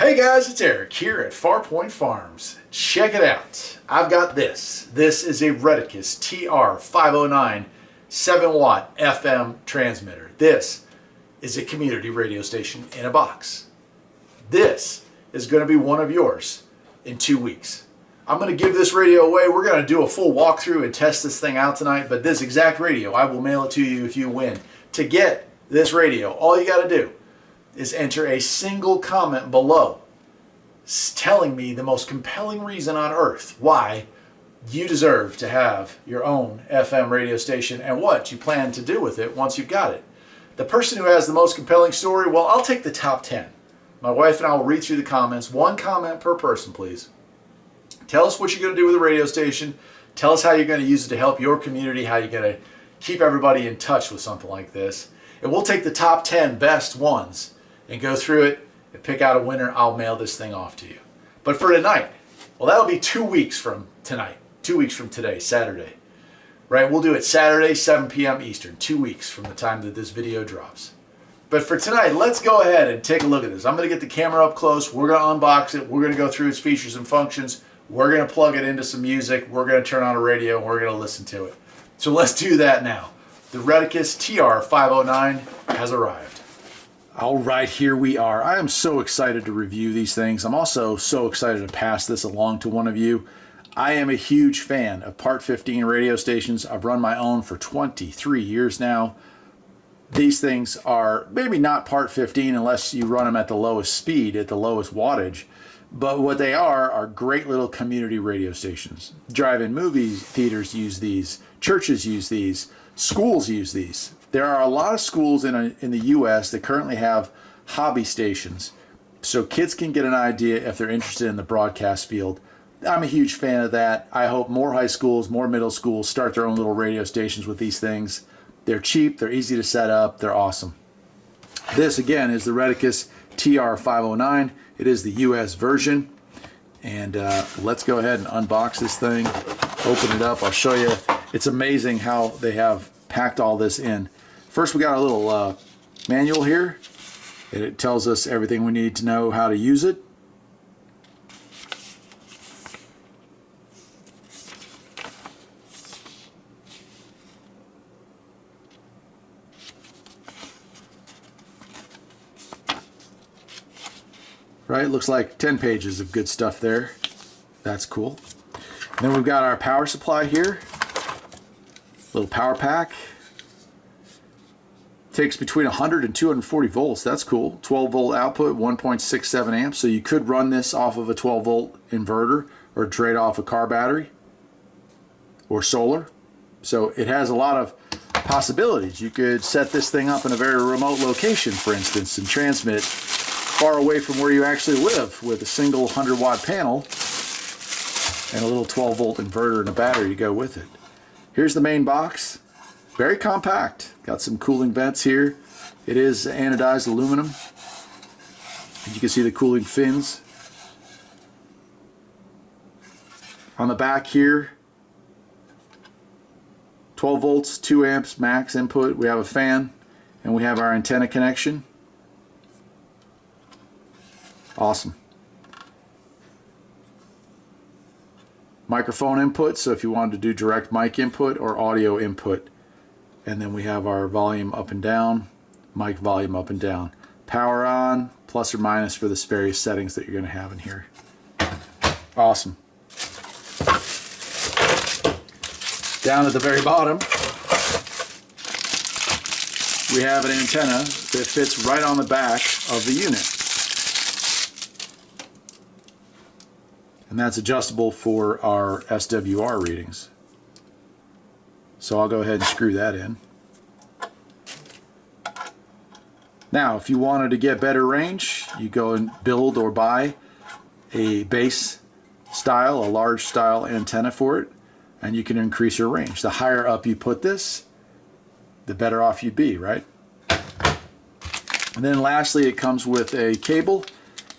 Hey guys, it's Eric here at Farpoint Farms. Check it out. I've got this. This is a Retekess TR509 7-watt FM transmitter. This is a community radio station in a box. This is going to be one of yours in 2 weeks. I'm going to give this radio away. We're going to do a full walkthrough and test this thing out tonight, but this exact radio, I will mail it to you if you win. To get this radio, all you got to do is enter a single comment below telling me the most compelling reason on earth why you deserve to have your own FM radio station and what you plan to do with it once you've got it. The person who has the most compelling story, well, I'll take the top 10. My wife and I will read through the comments. One comment per person, please. Tell us what you're going to do with the radio station. Tell us how you're going to use it to help your community, how you're going to keep everybody in touch with something like this. And we'll take the top 10 best ones and go through it and pick out a winner. I'll mail this thing off to you. But for tonight, well, that'll be 2 weeks from tonight. 2 weeks from today, Saturday. Right? We'll do it Saturday, 7 p.m. Eastern. 2 weeks from the time that this video drops. But for tonight, let's go ahead and take a look at this. I'm going to get the camera up close. We're going to unbox it. We're going to go through its features and functions. We're going to plug it into some music. We're going to turn on a radio and we're going to listen to it. So let's do that now. The Retekess TR509 has arrived. All right, here we are. I am so excited to review these things. I'm also so excited to pass this along to one of you. I am a huge fan of Part 15 radio stations. I've run my own for 23 years now. These things are maybe not Part 15 unless you run them at the lowest speed, at the lowest wattage. But what they are great little community radio stations. Drive-in movie theaters use these. Churches use these. Schools use these. There are a lot of schools in the U.S. that currently have hobby stations, so kids can get an idea if they're interested in the broadcast field. I'm a huge fan of that. I hope more high schools, more middle schools start their own little radio stations with these things. They're cheap, they're easy to set up, they're awesome. This, again, is the Retekess TR509. It is the U.S. version. And let's go ahead and unbox this thing, open it up. I'll show you. It's amazing how they have packed all this in. First, we got a little manual here. It tells us everything we need to know how to use it. Right, looks like 10 pages of good stuff there. That's cool. And then we've got our power supply here. Little power pack. Takes between 100 and 240 volts. That's cool. 12 volt output, 1.67 amps. So you could run this off of a 12 volt inverter or trade off a car battery or solar. So it has a lot of possibilities. You could set this thing up in a very remote location, for instance, and transmit far away from where you actually live with a single 100-watt panel and a little 12 volt inverter and a battery to go with it. Here's the main box. Very compact. Got some cooling vents here. It is anodized aluminum. And you can see the cooling fins. On the back here, 12 volts, 2 amps max input. We have a fan and we have our antenna connection. Awesome. Microphone input, so if you wanted to do direct mic input or audio input. And then we have our volume up and down, mic volume up and down. Power on, plus or minus for the various settings that you're going to have in here. Awesome. Down at the very bottom, we have an antenna that fits right on the back of the unit. And that's adjustable for our SWR readings. So I'll go ahead and screw that in. Now, if you wanted to get better range, you go and build or buy a base style, a large style antenna for it, and you can increase your range. The higher up you put this, the better off you'd be, right? And then lastly, it comes with a cable,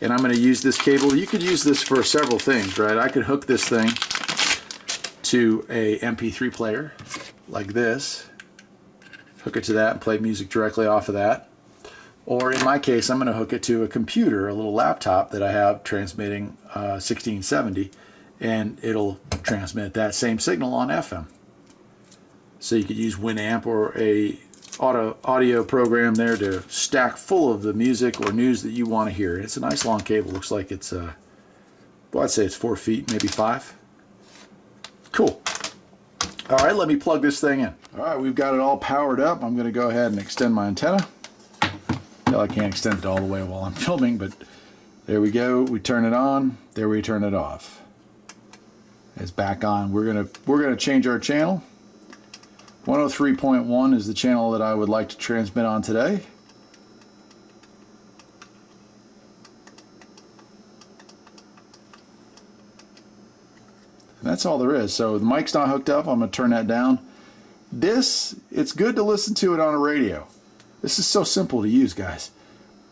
and I'm going to use this cable. You could use this for several things, right? I could hook this thing to a MP3 player like this, hook it to that and play music directly off of that. Or in my case, I'm going to hook it to a computer, a little laptop that I have transmitting 1670, and it'll transmit that same signal on FM. So you could use Winamp or a audio program there to stack full of the music or news that you want to hear. It's a nice long cable. Looks like it's, well, I'd say it's 4 feet, maybe 5. Cool. All right, let me plug this thing in. All right, we've got it all powered up. I'm going to go ahead and extend my antenna. Well, I can't extend it all the way while I'm filming, but there we go. We turn it on. There we turn it off. It's back on. We're gonna change our channel. 103.1 is the channel that I would like to transmit on today. And that's all there is. So the mic's not hooked up. I'm gonna turn that down. It's good to listen to it on a radio. This is so simple to use, guys.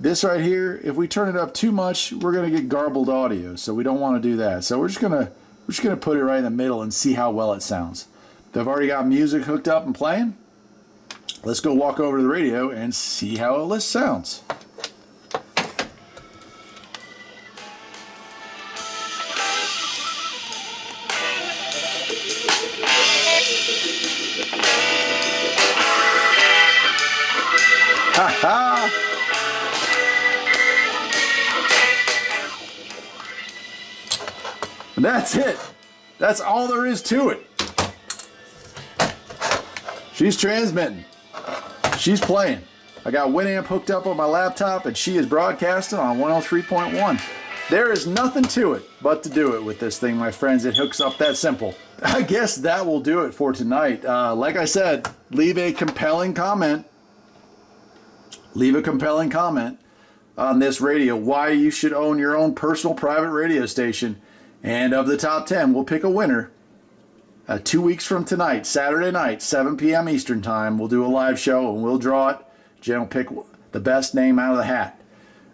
This right here, if we turn it up too much, we're gonna get garbled audio, so we don't want to do that. So we're just gonna put it right in the middle and see how well it sounds. I've already got music hooked up and playing. Let's go walk over to the radio and see how it sounds. Ha ha! And that's it. That's all there is to it. She's transmitting. She's playing. I got Winamp hooked up on my laptop and she is broadcasting on 103.1. There is nothing to it but to do it with this thing, my friends. It hooks up that simple. I guess that will do it for tonight. Like I said, leave a compelling comment. Leave a compelling comment on this radio, why you should own your own personal private radio station. And of the top 10, we'll pick a winner 2 weeks from tonight, Saturday night, 7 p.m. Eastern time. We'll do a live show and we'll draw it. Jen will pick the best name out of the hat.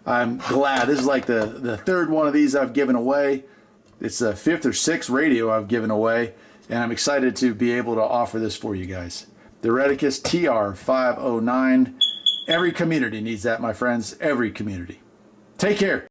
I'm glad. This is like the third one of these I've given away. It's the 5th or 6th radio I've given away. And I'm excited to be able to offer this for you guys. The Retekess TR509. Every community needs that, my friends. Every community. Take care.